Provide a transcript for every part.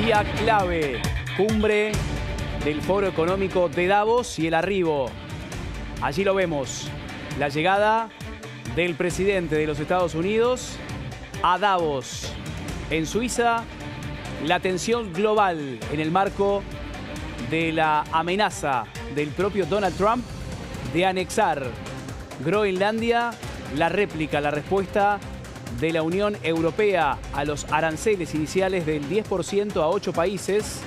Día clave, cumbre del Foro Económico de Davos y el arribo. Allí lo vemos, la llegada del presidente de los Estados Unidos a Davos, en Suiza, la tensión global en el marco de la amenaza del propio Donald Trump de anexar Groenlandia, la réplica, la respuesta de la Unión Europea a los aranceles iniciales del 10% a 8 países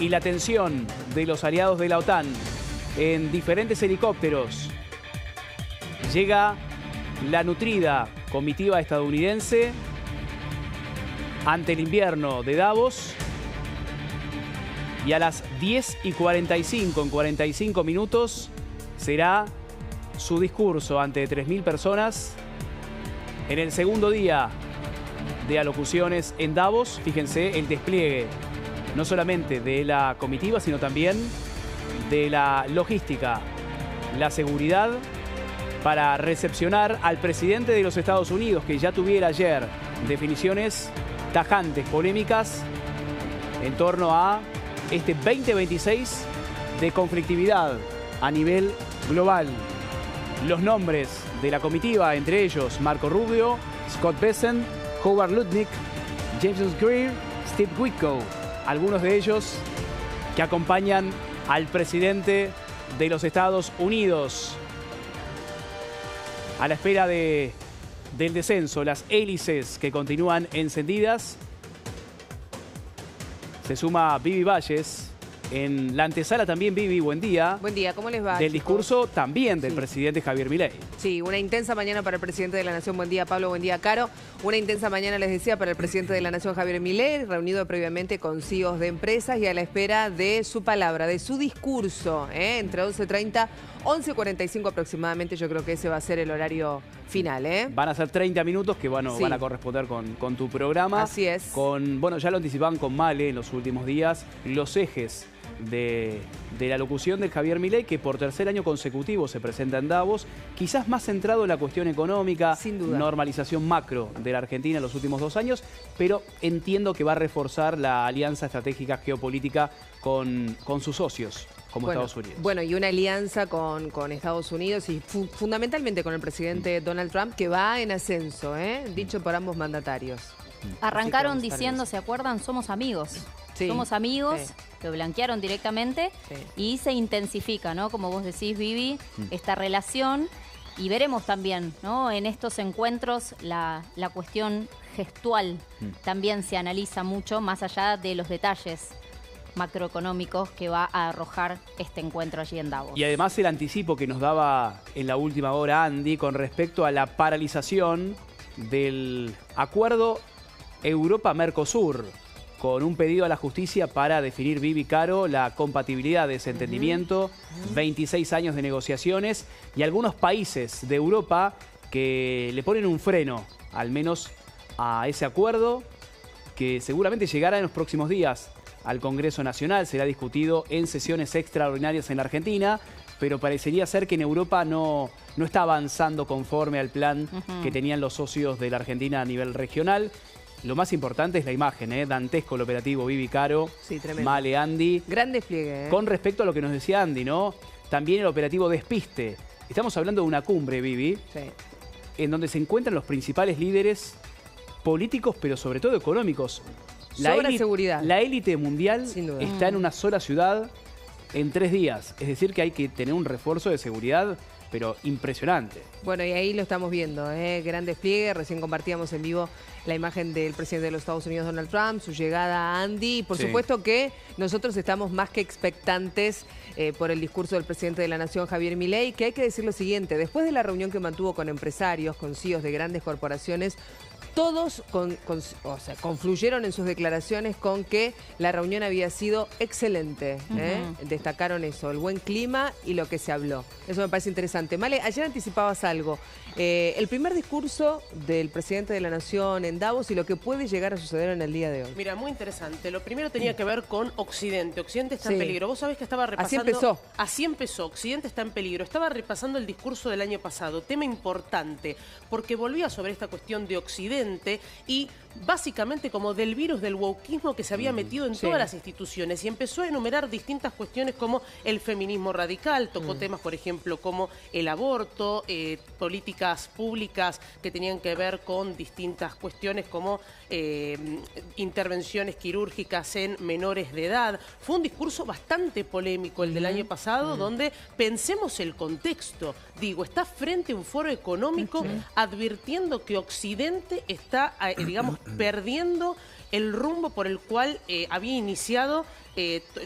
y la tensión de los aliados de la OTAN en diferentes helicópteros. Llega la nutrida comitiva estadounidense ante el invierno de Davos y a las 10:45, en 45 minutos, será su discurso ante 3.000 personas en el segundo día de alocuciones en Davos. Fíjense el despliegue no solamente de la comitiva, sino también de la logística, la seguridad para recepcionar al presidente de los Estados Unidos, que ya tuviera ayer definiciones tajantes, polémicas, en torno a este 2026 de conflictividad a nivel global. Los nombres de la comitiva, entre ellos Marco Rubio, Scott Bessent, Howard Lutnick, James Greer, Steve Witkoff, algunos de ellos que acompañan al presidente de los Estados Unidos. A la espera del descenso, las hélices que continúan encendidas. Se suma Vivi Valles. En la antesala también, Vivi, buen día. Buen día, ¿cómo les va, Del chicos? Discurso también del presidente Javier Milei. Sí, una intensa mañana para el presidente de la Nación. Buen día, Pablo. Buen día, Caro. Una intensa mañana, les decía, para el presidente de la Nación, Javier Milei, reunido previamente con CEOs de empresas y a la espera de su palabra, de su discurso, entre 11:30, 11:45 aproximadamente. Yo creo que ese va a ser el horario final, Van a ser 30 minutos que van a corresponder con tu programa. Así es. Bueno, ya lo anticipaban con Male en los últimos días, los ejes de la locución de Javier Milei, que por tercer año consecutivo se presenta en Davos, quizás más centrado en la cuestión económica, sin duda, normalización macro de la Argentina en los últimos 2 años, pero entiendo que va a reforzar la alianza estratégica geopolítica con sus socios, como Estados Unidos. Bueno, y una alianza con Estados Unidos y fundamentalmente con el presidente Donald Trump, que va en ascenso, dicho por ambos mandatarios. Arrancaron diciendo, ¿se acuerdan? Somos amigos. Sí, somos amigos, sí. Lo blanquearon directamente, sí. Y se intensifica, ¿no? Como vos decís, Vivi, esta relación. Y veremos también, ¿no? En estos encuentros la cuestión gestual también se analiza mucho, más allá de los detalles macroeconómicos que va a arrojar este encuentro allí en Davos. Y además el anticipo que nos daba en la última hora Andy con respecto a la paralización del acuerdo Europa-Mercosur, con un pedido a la justicia para definir, Vivi, Caro, la compatibilidad de ese entendimiento, 26 años de negociaciones y algunos países de Europa que le ponen un freno, al menos a ese acuerdo, que seguramente llegará en los próximos días al Congreso Nacional, será discutido en sesiones extraordinarias en la Argentina, pero parecería ser que en Europa no está avanzando conforme al plan que tenían los socios de la Argentina a nivel regional. Lo más importante es la imagen, dantesco el operativo, Vivi, Caro, sí, tremendo. Male, Andy. Gran despliegue, Con respecto a lo que nos decía Andy, ¿no? También el operativo Despiste. Estamos hablando de una cumbre, Vivi, en donde se encuentran los principales líderes políticos, pero sobre todo económicos. Sobra seguridad. La élite mundial Sin duda. está en una sola ciudad en 3 días. Es decir, que hay que tener un refuerzo de seguridad, pero impresionante. Bueno, y ahí lo estamos viendo, gran despliegue. Recién compartíamos en vivo la imagen del presidente de los Estados Unidos, Donald Trump, su llegada a Andy. Y por supuesto que nosotros estamos más que expectantes por el discurso del presidente de la Nación, Javier Milei, que hay que decir lo siguiente: después de la reunión que mantuvo con empresarios, con CEOs de grandes corporaciones, todos confluyeron en sus declaraciones con que la reunión había sido excelente. Destacaron eso, el buen clima y lo que se habló. Eso me parece interesante. Male, ayer anticipabas algo. El primer discurso del presidente de la Nación en Davos y lo que puede llegar a suceder en el día de hoy. Mira, muy interesante. Lo primero tenía que ver con Occidente. Occidente está en peligro. Vos sabés que estaba repasando... Así empezó. Así empezó. Occidente está en peligro. Estaba repasando el discurso del año pasado. Tema importante, porque volvía sobre esta cuestión de Occidente Occidente y básicamente como del virus del wokismo que se había metido en todas las instituciones, y empezó a enumerar distintas cuestiones como el feminismo radical, tocó temas, por ejemplo, como el aborto, políticas públicas que tenían que ver con distintas cuestiones como intervenciones quirúrgicas en menores de edad. Fue un discurso bastante polémico el del año pasado, donde pensemos el contexto. Digo, está frente a un foro económico advirtiendo que Occidente está, digamos, perdiendo el rumbo por el cual había iniciado,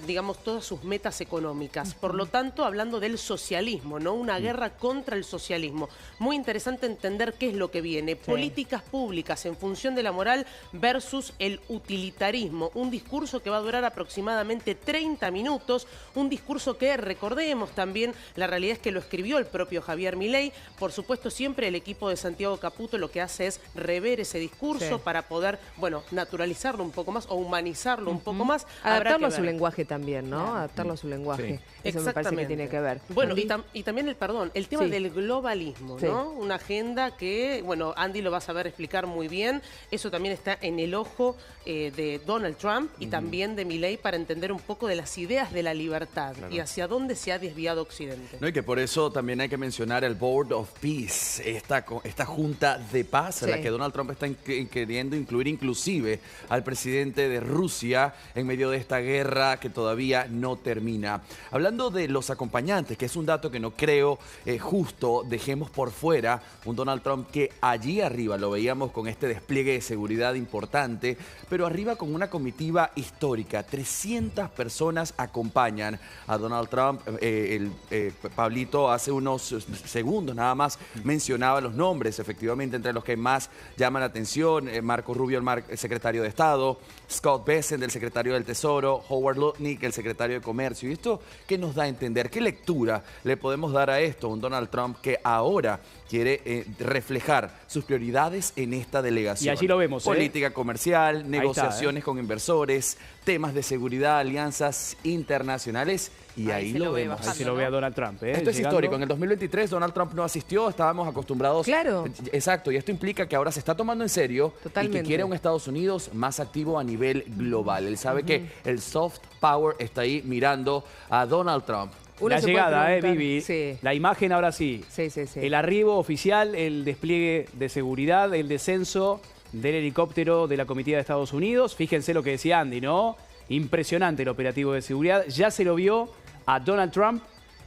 digamos, todas sus metas económicas. Por lo tanto, hablando del socialismo, ¿no? Una guerra contra el socialismo. Muy interesante entender qué es lo que viene. Políticas públicas en función de la moral versus el utilitarismo. Un discurso que va a durar aproximadamente 30 minutos. Un discurso que, recordemos también, la realidad es que lo escribió el propio Javier Milei. Por supuesto, siempre el equipo de Santiago Caputo lo que hace es rever ese discurso para poder, bueno, naturalizarlo un poco más o humanizarlo un poco más. Adaptarlo a su lenguaje también, ¿no? Adaptarlo a su lenguaje. Eso me parece que tiene que ver. Bueno, y también el tema del globalismo, ¿no? Una agenda que, bueno, Andy lo va a saber explicar muy bien. Eso también está en el ojo de Donald Trump y también de Milei para entender un poco de las ideas de la libertad y hacia dónde se ha desviado Occidente. No, y que por eso también hay que mencionar el Board of Peace, esta junta de paz a la que Donald Trump está queriendo incluir inclusive al presidente de Rusia en medio de esta guerra que todavía no termina. Hablando de los acompañantes, que es un dato que no creo justo dejemos por fuera, un Donald Trump que allí arriba lo veíamos con este despliegue de seguridad importante, pero arriba con una comitiva histórica. 300 personas acompañan a Donald Trump. Pablito hace unos segundos nada más mencionaba los nombres, efectivamente, entre los que más llaman la atención. Marco Rubio, el secretario de Estado, Scott Bessent, el secretario del Tesoro, Howard Lutnick, el secretario de Comercio. ¿Y esto qué nos da a entender? ¿Qué lectura le podemos dar a esto? Un Donald Trump que ahora quiere reflejar sus prioridades en esta delegación. Y allí lo vemos. Política comercial, negociaciones con inversores, temas de seguridad, alianzas internacionales. Y ahí lo vemos. Ahí se lo ve a Donald Trump. Esto es histórico. En el 2023 Donald Trump no asistió, estábamos acostumbrados. Claro. Exacto, y esto implica que ahora se está tomando en serio y que quiere un Estados Unidos más activo a nivel global. Él sabe que el soft power está ahí mirando a Donald Trump. La llegada, Vivi. Sí. La imagen ahora sí. Sí. El arribo oficial, el despliegue de seguridad, el descenso del helicóptero de la comitiva de Estados Unidos. Fíjense lo que decía Andy, ¿no? Impresionante el operativo de seguridad. Ya se lo vio a Donald Trump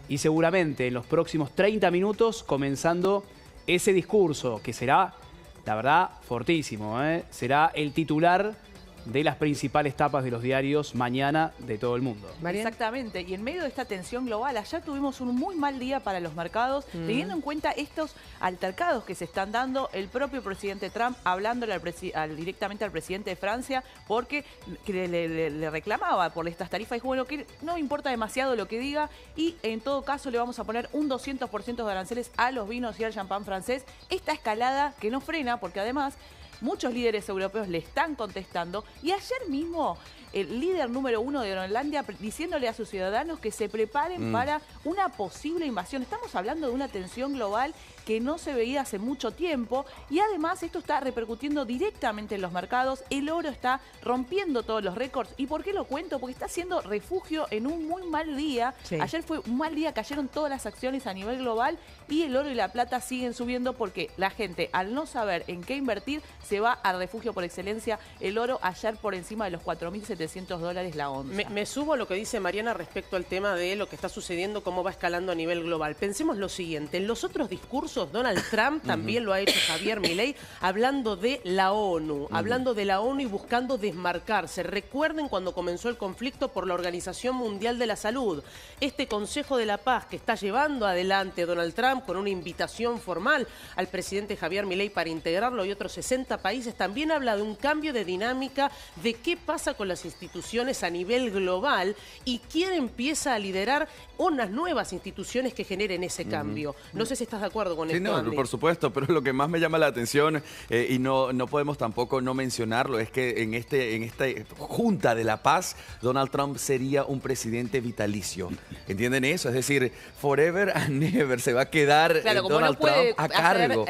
y seguramente en los próximos 30 minutos comenzando ese discurso que será, la verdad, fortísimo. Será el titular de las principales tapas de los diarios mañana de todo el mundo. Exactamente, y en medio de esta tensión global, ayer tuvimos un muy mal día para los mercados, teniendo en cuenta estos altercados que se están dando, el propio presidente Trump hablándole directamente al presidente de Francia, porque le reclamaba por estas tarifas, y dijo, bueno, que no importa demasiado lo que diga, y en todo caso le vamos a poner un 200% de aranceles a los vinos y al champán francés. Esta escalada que no frena, porque además muchos líderes europeos le están contestando, y ayer mismo el líder número 1 de Groenlandia diciéndole a sus ciudadanos que se preparen para una posible invasión. Estamos hablando de una tensión global que no se veía hace mucho tiempo, y además esto está repercutiendo directamente en los mercados. El oro está rompiendo todos los récords. ¿Y por qué lo cuento? Porque está siendo refugio en un muy mal día. Ayer fue un mal día, cayeron todas las acciones a nivel global, y el oro y la plata siguen subiendo porque la gente, al no saber en qué invertir, se va al refugio por excelencia. El oro ayer por encima de los $4.700 la onza. Me subo a lo que dice Mariana respecto al tema de lo que está sucediendo, cómo va escalando a nivel global. Pensemos lo siguiente, en los otros discursos Donald Trump también lo ha hecho Javier Milei, hablando de la ONU, y buscando desmarcarse. Recuerden cuando comenzó el conflicto por la Organización Mundial de la Salud. Este Consejo de la Paz que está llevando adelante Donald Trump con una invitación formal al presidente Javier Milei para integrarlo y otros 60 países, también habla de un cambio de dinámica, de qué pasa con las instituciones a nivel global y quién empieza a liderar unas nuevas instituciones que generen ese cambio. No sé si estás de acuerdo con con Sí, esto, no, Andy. por supuesto, pero lo que más me llama la atención y no podemos tampoco no mencionarlo es que en esta Junta de la Paz, Donald Trump sería un presidente vitalicio. ¿Entienden eso? Es decir, forever and never se va a quedar Claro, como Donald no puede Trump a cargo.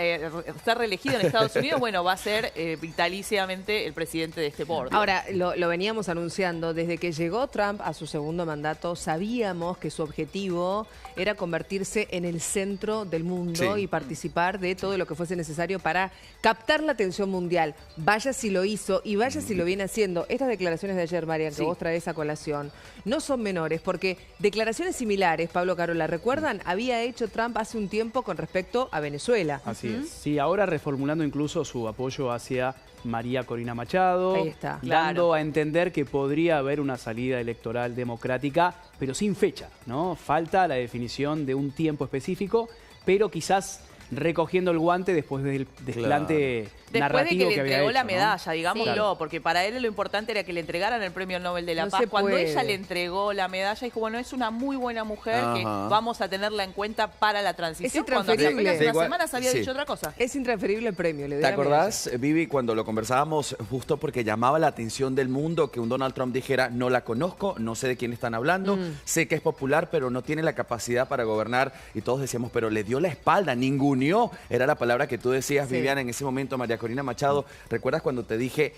ser reelegido en Estados Unidos, bueno, va a ser vitaliciamente el presidente de este board. Ahora, lo veníamos anunciando, desde que llegó Trump a su segundo mandato, sabíamos que su objetivo era convertirse en el centro del mundo Sí. y participar de todo lo que fuese necesario para captar la atención mundial. Vaya si lo hizo y vaya si lo viene haciendo. Estas declaraciones de ayer, Marian, que Sí. vos traes a colación, no son menores, porque declaraciones similares, Pablo Carola, ¿recuerdan? Había hecho Trump hace un tiempo con respecto a Venezuela. Así es. Sí, ahora reformulando incluso su apoyo hacia María Corina Machado, Ahí está. dando Claro. a entender que podría haber una salida electoral democrática, pero sin fecha, ¿no? Falta la definición de un tiempo específico, pero quizás recogiendo el guante después del desplante Después de que narrativo le que había entregó la hecho, ¿no? medalla, digámoslo, Claro. porque para él lo importante era que le entregaran el premio Nobel de la No Paz. se Cuando puede. ella le entregó la medalla, dijo, bueno, es una muy buena mujer que Ajá. vamos a tenerla en cuenta para la transición. Es Cuando hace intransferible. apenas Sí, unas igual- semanas había sí. dicho otra cosa. Es intransferible el premio. Le doy ¿Te la medalla. acordás, Vivi, cuando lo conversábamos justo porque llamaba la atención del mundo que un Donald Trump dijera, no la conozco, no sé de quién están hablando, sé que es popular, pero no tiene la capacidad para gobernar? Y todos decíamos, pero le dio la espalda, ninguneó. Era la palabra que tú decías, Sí. Viviana, en ese momento, María Corina Machado. ¿Recuerdas cuando te dije...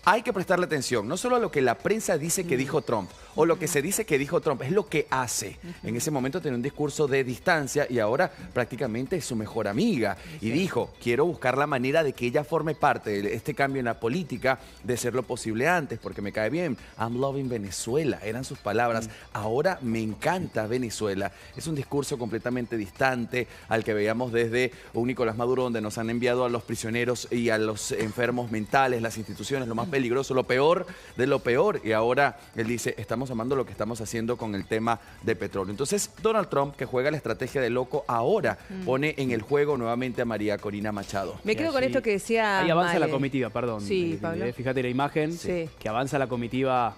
Hay que prestarle atención, no solo a lo que la prensa dice que dijo Trump, o lo que se dice que dijo Trump, es lo que hace. En ese momento tenía un discurso de distancia y ahora prácticamente es su mejor amiga. Y dijo, quiero buscar la manera de que ella forme parte de este cambio en la política, de ser lo posible antes, porque me cae bien. I'm loving Venezuela, eran sus palabras. Ahora me encanta Venezuela. Es un discurso completamente distante al que veíamos desde un Nicolás Maduro, donde nos han enviado a los prisioneros y a los enfermos mentales, las instituciones, lo más peligroso, lo peor de lo peor. Y ahora él dice, estamos amando lo que estamos haciendo con el tema de petróleo. Entonces, Donald Trump, que juega la estrategia de loco, ahora pone en el juego nuevamente a María Corina Machado. Me Y quedo con allí- esto que decía Ahí avanza la Male. comitiva, perdón. Sí, Pablo. Fíjate la imagen, Sí. que avanza la comitiva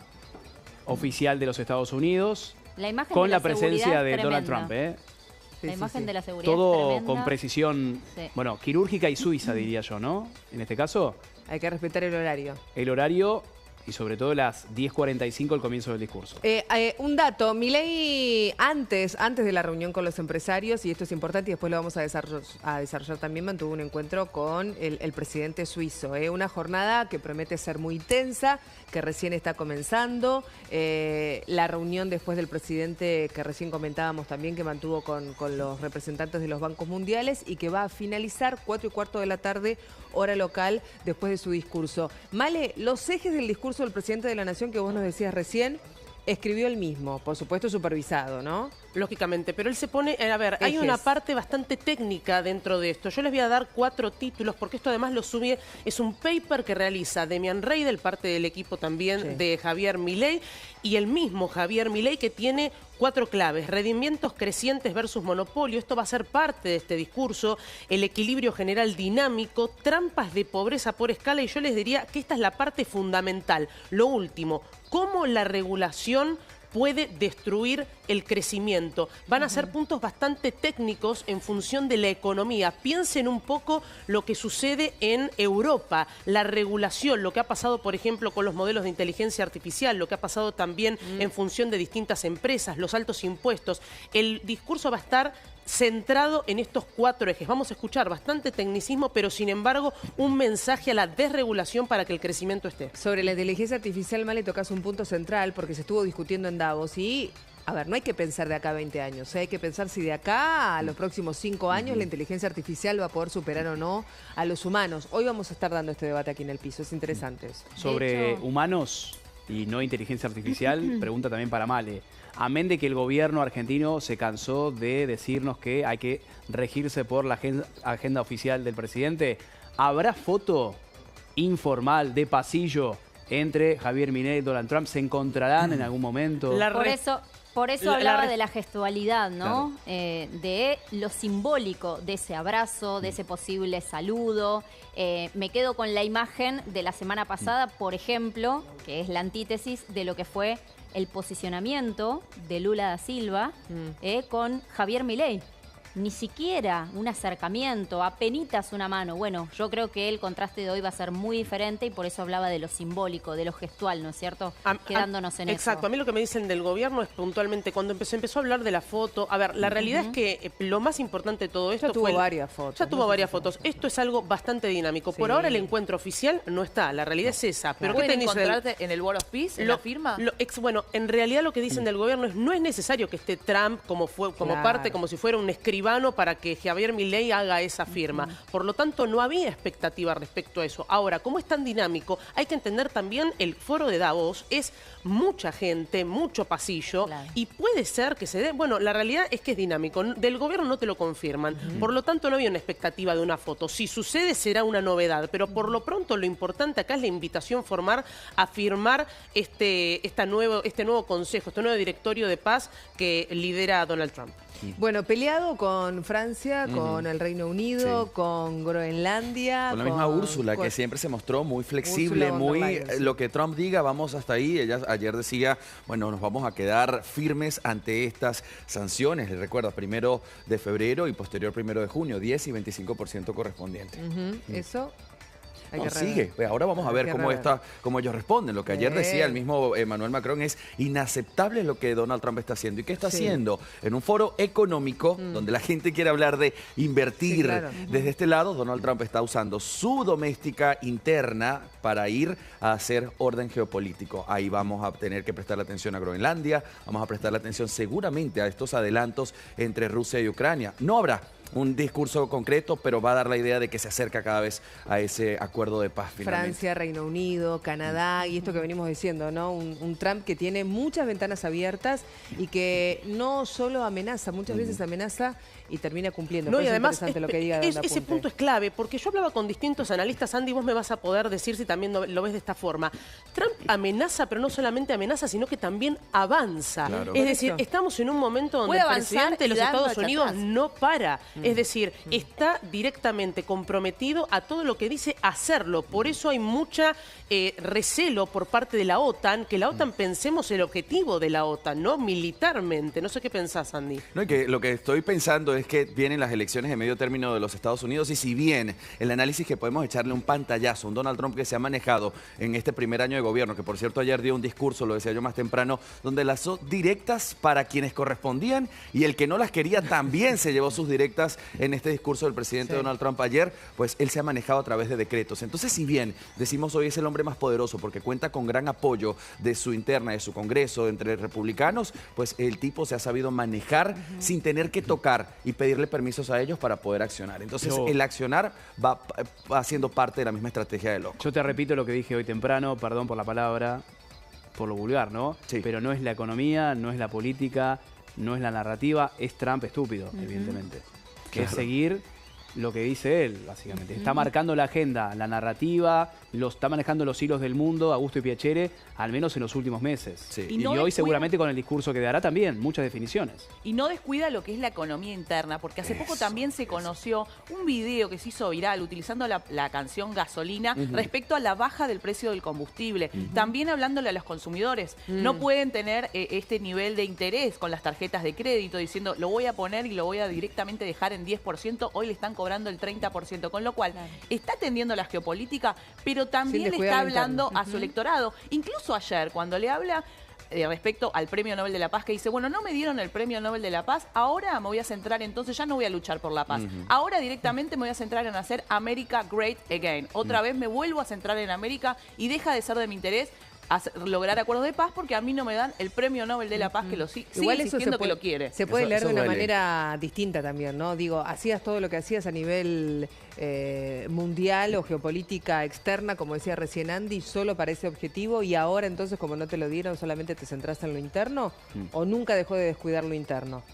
oficial de los Estados Unidos La imagen con de la seguridad presencia es de Donald tremenda. Trump, ¿eh? Sí, La sí, imagen sí. de la seguridad es Todo tremenda. con precisión, Sí. bueno, quirúrgica y suiza, diría yo, ¿no? En este caso, Hay que respetar el horario. el horario y sobre todo las 10:45 el comienzo del discurso. Un dato, Milei antes de la reunión con los empresarios, y esto es importante y después lo vamos a desarrollar también, mantuvo un encuentro con el presidente suizo. Una jornada que promete ser muy tensa, que recién está comenzando. La reunión después del presidente que recién comentábamos también, que mantuvo con los representantes de los bancos mundiales y que va a finalizar 4:15 de la tarde, hora local, después de su discurso. Male, los ejes del discurso del presidente de la Nación que vos nos decías recién, escribió él mismo, por supuesto supervisado, ¿no? Lógicamente, pero él se pone, a ver, hay Ejes. una parte bastante técnica dentro de esto. Yo les voy a dar 4 títulos, porque esto además lo sube, es un paper que realiza Demian Reidel, parte del equipo también Sí. de Javier Milei, y el mismo Javier Milei, que tiene 4 claves: rendimientos crecientes versus monopolio, esto va a ser parte de este discurso, el equilibrio general dinámico, trampas de pobreza por escala, y yo les diría que esta es la parte fundamental. Lo último, cómo la regulación puede destruir el crecimiento. Van a ser puntos bastante técnicos en función de la economía. Piensen un poco lo que sucede en Europa, la regulación, lo que ha pasado, por ejemplo, con los modelos de inteligencia artificial, lo que ha pasado también en función de distintas empresas, los altos impuestos. El discurso va a estar centrado en estos 4 ejes. Vamos a escuchar bastante tecnicismo, pero sin embargo un mensaje a la desregulación para que el crecimiento esté. Sobre la inteligencia artificial, Male, tocas un punto central porque se estuvo discutiendo en Davos y, a ver, no hay que pensar de acá a 20 años, hay que pensar si de acá a los próximos 5 años la inteligencia artificial va a poder superar o no a los humanos. Hoy vamos a estar dando este debate aquí en el piso, es interesante eso. Sobre hecho- humanos y no inteligencia artificial, pregunta también para Male. Amén de que el gobierno argentino se cansó de decirnos que hay que regirse por la agenda oficial del presidente, ¿habrá foto informal de pasillo entre Javier Milei y Donald Trump? ¿Se encontrarán en algún momento? Por eso La hablaba res- de la gestualidad, ¿no? De lo simbólico de ese abrazo, de ese posible saludo. Me quedo con la imagen de la semana pasada, por ejemplo, que es la antítesis de lo que fue el posicionamiento de Lula da Silva con Javier Milei. ni siquiera un acercamiento, apenitas una mano. Bueno, yo creo que el contraste de hoy va a ser muy diferente y por eso hablaba de lo simbólico, de lo gestual, ¿no es cierto? Quedándonos en eso. Exacto, a mí lo que me dicen del gobierno es puntualmente cuando se empezó a hablar de la foto. A ver, la realidad es que lo más importante de todo esto ya tuvo varias fotos. Ya tuvo varias fotos. Esto es algo bastante dinámico. Sí. Por ahora el encuentro oficial no está, la realidad es esa. Pero ¿qué ¿Pueden te dicen? encontrarte en el World of Peace, en la firma? Bueno, en realidad lo que dicen del gobierno es no es necesario que esté Trump como parte, como si fuera un escribano para que Javier Milei haga esa firma. Por lo tanto, no había expectativa respecto a eso. Ahora, como es tan dinámico, hay que entender también el foro de Davos es mucha gente, mucho pasillo, y puede ser que se dé. Bueno, la realidad es que es dinámico. Del gobierno no te lo confirman. Por lo tanto, no había una expectativa de una foto. Si sucede, será una novedad. Pero por lo pronto, lo importante acá es la invitación formal a firmar este nuevo consejo, este nuevo directorio de paz que lidera Donald Trump. Bueno, peleado con Francia, con el Reino Unido, con Groenlandia. Con la misma Úrsula, que siempre se mostró muy flexible, muy lo que Trump diga, vamos hasta ahí. Ella ayer decía, bueno, nos vamos a quedar firmes ante estas sanciones. Les recuerdo, 1 de febrero y posterior 1 de junio, 10 y 25% correspondiente. Eso... No, sigue. Ahora vamos a ver cómo ellos responden. Lo que ayer decía el mismo Emmanuel Macron es inaceptable lo que Donald Trump está haciendo. ¿Y qué está haciendo? En un foro económico donde la gente quiere hablar de invertir. Desde este lado, Donald Trump está usando su doméstica interna para ir a hacer orden geopolítico. Ahí vamos a tener que prestar atención a Groenlandia, vamos a prestar atención seguramente a estos adelantos entre Rusia y Ucrania. No habrá un discurso concreto, pero va a dar la idea de que se acerca cada vez a ese acuerdo de paz finalmente. Francia, Reino Unido, Canadá y esto que venimos diciendo, ¿no? Un Trump que tiene muchas ventanas abiertas y que no solo amenaza, muchas veces amenaza y termina cumpliendo. No, y además lo que diga ese punto es clave, porque yo hablaba con distintos analistas. Andy, vos me vas a poder decir si también lo ves de esta forma. Trump amenaza, pero no solamente amenaza, sino que también avanza. Claro. Es decir, estamos en un momento donde el presidente de los Estados Unidos no para. Es decir, está directamente comprometido a todo lo que dice hacerlo. Por eso hay mucha recelo por parte de la OTAN, que la OTAN pensemos el objetivo de la OTAN, ¿no? Militarmente. No sé qué pensás, Andy. No, y que lo que estoy pensando es que vienen las elecciones de medio término de los Estados Unidos y si bien el análisis que podemos echarle un pantallazo, un Donald Trump que se ha manejado en este primer año de gobierno, que por cierto ayer dio un discurso, lo decía yo más temprano, donde lanzó directas para quienes correspondían y el que no las quería también se llevó sus directas en este discurso del presidente Donald Trump ayer, pues él se ha manejado a través de decretos. Entonces, si bien decimos hoy es el hombre más poderoso porque cuenta con gran apoyo de su interna, de su Congreso, entre republicanos, pues el tipo se ha sabido manejar sin tener que tocar y pedirle permisos a ellos para poder accionar. Entonces, el accionar va siendo parte de la misma estrategia de Loco. Yo te repito lo que dije hoy temprano, perdón por la palabra, por lo vulgar, ¿no? Sí. Pero no es la economía, no es la política, no es la narrativa, es Trump estúpido, evidentemente. Que es seguir lo que dice él, básicamente. Está marcando la agenda, la narrativa, está manejando los hilos del mundo, a gusto y piacere, al menos en los últimos meses. Sí. Y hoy seguramente con el discurso que dará también, muchas definiciones. Y no descuida lo que es la economía interna, porque hace poco también se conoció un video que se hizo viral utilizando la canción Gasolina respecto a la baja del precio del combustible. También hablándole a los consumidores. No pueden tener este nivel de interés con las tarjetas de crédito, diciendo lo voy a poner y lo voy a directamente dejar en 10%, hoy le están cobrando el 30%, con lo cual está atendiendo la geopolítica, pero también le está hablando a su electorado. Incluso ayer, cuando le habla respecto al Premio Nobel de la Paz, que dice, bueno, no me dieron el Premio Nobel de la Paz, ahora me voy a centrar, entonces ya no voy a luchar por la paz. Ahora directamente me voy a centrar en hacer America Great Again. Otra vez me vuelvo a centrar en América y deja de ser de mi interés lograr acuerdos de paz porque a mí no me dan el Premio Nobel de la Paz que lo sigue insistiendo que lo quiere. Se puede leer eso de una duele. manera distinta también, ¿no? Digo, hacías todo lo que hacías a nivel mundial o geopolítica externa, como decía recién Andy, solo para ese objetivo y ahora entonces como no te lo dieron solamente te centraste en lo interno o nunca dejó de descuidar lo interno.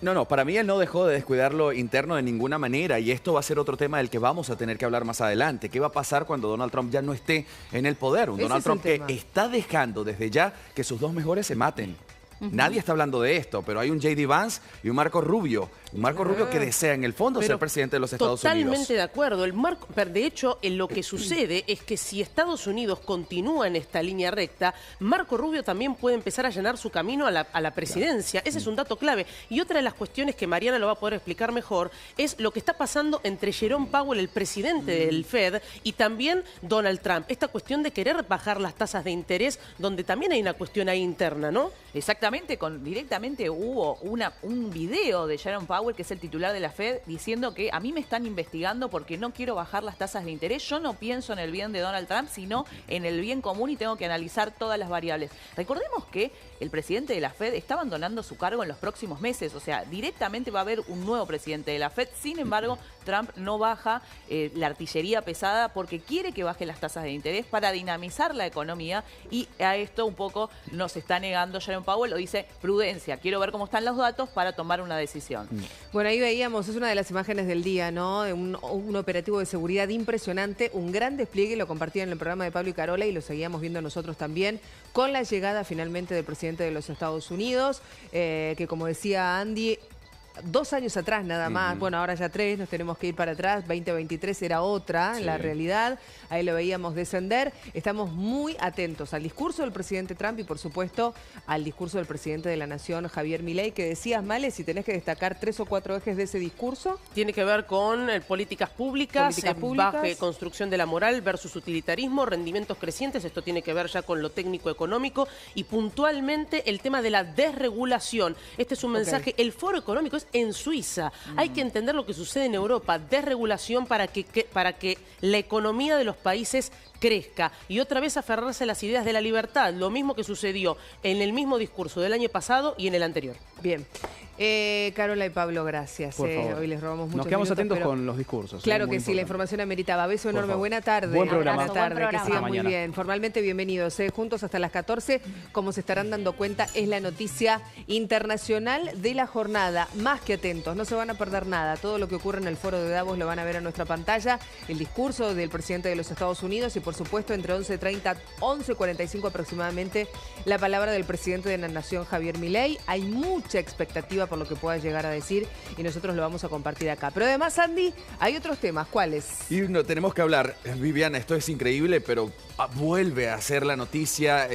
No, para mí él no dejó de descuidar lo interno de ninguna manera y esto va a ser otro tema del que vamos a tener que hablar más adelante. ¿Qué va a pasar cuando Donald Trump ya no esté en el poder? Un Donald Trump que está dejando desde ya que sus dos mejores se maten. Nadie está hablando de esto, pero hay un J.D. Vance y un Marco Rubio Marco Rubio que desea en el fondo ser presidente de los Estados Unidos. Totalmente de acuerdo. De hecho, lo que sucede es que si Estados Unidos continúa en esta línea recta, Marco Rubio también puede empezar a allanar su camino a la presidencia. Ese es un dato clave. Y otra de las cuestiones que Mariana lo va a poder explicar mejor es lo que está pasando entre Jerome Powell, el presidente del Fed, y también Donald Trump. Esta cuestión de querer bajar las tasas de interés, donde también hay una cuestión ahí interna, ¿no? Exactamente, directamente hubo un video de Jerome Powell, que es el titular de la Fed, diciendo que a mí me están investigando porque no quiero bajar las tasas de interés. Yo no pienso en el bien de Donald Trump, sino en el bien común y tengo que analizar todas las variables. Recordemos que el presidente de la Fed está abandonando su cargo en los próximos meses, o sea, directamente va a haber un nuevo presidente de la Fed. Sin embargo, Trump no baja la artillería pesada porque quiere que bajen las tasas de interés para dinamizar la economía, y a esto un poco nos está negando Jerome Powell. Lo dice: prudencia, quiero ver cómo están los datos para tomar una decisión. Bueno, ahí veíamos, es una de las imágenes del día, ¿no? De un operativo de seguridad impresionante, un gran despliegue, lo compartían en el programa de Pablo y Carola y lo seguíamos viendo nosotros también, con la llegada finalmente del presidente de los Estados Unidos, que como decía Andy, 2 años atrás nada más, bueno, ahora ya 3, nos tenemos que ir para atrás, 2023 era otra, la realidad, ahí lo veíamos descender. Estamos muy atentos al discurso del presidente Trump y por supuesto al discurso del presidente de la Nación, Javier Milei, que decías, Male, si tenés que destacar 3 o 4 ejes de ese discurso. Tiene que ver con políticas públicas, baja construcción de la moral versus utilitarismo, rendimientos crecientes, esto tiene que ver ya con lo técnico-económico y puntualmente el tema de la desregulación. Este es un mensaje, el Foro Económico es en Suiza. Hay que entender lo que sucede en Europa, desregulación para que la economía de los países crezca y otra vez aferrarse a las ideas de la libertad, lo mismo que sucedió en el mismo discurso del año pasado y en el anterior. Bien. Carola y Pablo, gracias. Por favor. Hoy les robamos muchos Nos quedamos minutos, atentos con los discursos. Claro que sí, importante. la información ameritaba. Beso enorme, buena tarde. Buen programa. Buena tarde, Buen que programa. sigan muy Mañana. bien. Formalmente bienvenidos, juntos hasta las 14. Como se estarán dando cuenta, es la noticia internacional de la jornada. Más que atentos, no se van a perder nada. Todo lo que ocurre en el foro de Davos lo van a ver en nuestra pantalla. El discurso del presidente de los Estados Unidos y por supuesto entre 11:30, 11:45 aproximadamente, la palabra del presidente de la Nación, Javier Milei. Hay mucha expectativa por lo que pueda llegar a decir y nosotros lo vamos a compartir acá. Pero además, Andy, hay otros temas. ¿Cuáles? Y no, tenemos que hablar, Viviana, esto es increíble, pero vuelve a ser la noticia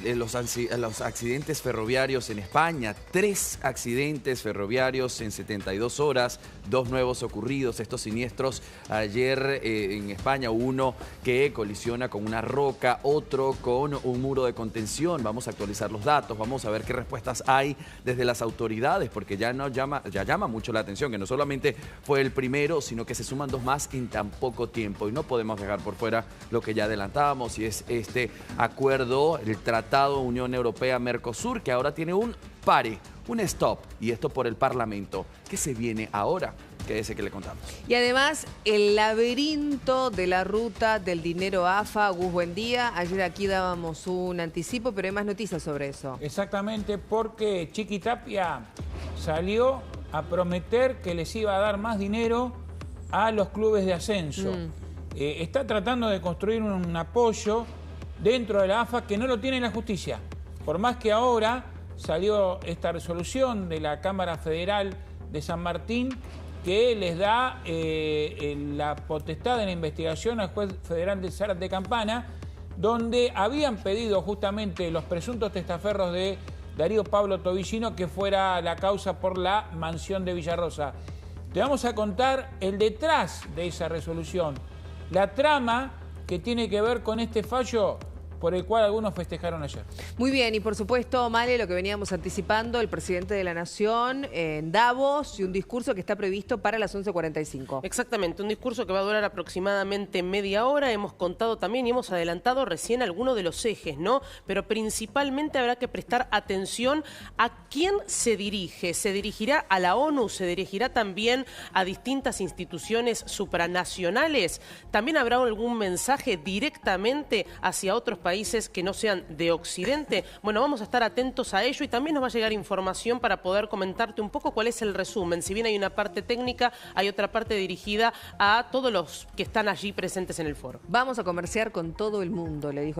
los accidentes ferroviarios en España. 3 accidentes ferroviarios en 72 horas, 2 nuevos ocurridos. Estos siniestros ayer en España, uno que colisiona con una roca, otro con un muro de contención. Vamos a actualizar los datos, vamos a ver qué respuestas hay desde las autoridades, porque ya llama mucho la atención que no solamente fue el primero, sino que se suman 2 más en tan poco tiempo. Y no podemos dejar por fuera lo que ya adelantábamos, y es este acuerdo, el Tratado Unión Europea-Mercosur, que ahora tiene un pare, un stop, y esto por el Parlamento. ¿Qué se viene ahora? Quédese que le contamos. Y además, el laberinto de la ruta del dinero AFA. Gus, buen día. Ayer aquí dábamos un anticipo, pero hay más noticias sobre eso. Exactamente, porque Chiqui Tapia salió a prometer que les iba a dar más dinero a los clubes de ascenso. Está tratando de construir un apoyo dentro de la AFA que no lo tiene la justicia. Por más que ahora salió esta resolución de la Cámara Federal de San Martín que les da la potestad de la investigación al juez federal de Zárate Campana, donde habían pedido justamente los presuntos testaferros de Darío Pablo Tobillino que fuera la causa por la mansión de Villarrosa. Te vamos a contar el detrás de esa resolución, la trama que tiene que ver con este fallo por el cual algunos festejaron ayer. Muy bien, y por supuesto, Male, lo que veníamos anticipando, el presidente de la Nación en Davos y un discurso que está previsto para las 11:45. Exactamente, un discurso que va a durar aproximadamente media hora. Hemos contado también y hemos adelantado recién algunos de los ejes, ¿no? Pero principalmente habrá que prestar atención a quién se dirige. ¿Se dirigirá a la ONU? ¿Se dirigirá también a distintas instituciones supranacionales? ¿También habrá algún mensaje directamente hacia otros países que no sean de Occidente? Bueno, vamos a estar atentos a ello y también nos va a llegar información para poder comentarte un poco cuál es el resumen. Si bien hay una parte técnica, hay otra parte dirigida a todos los que están allí presentes en el foro. Vamos a comerciar con todo el mundo, le dijo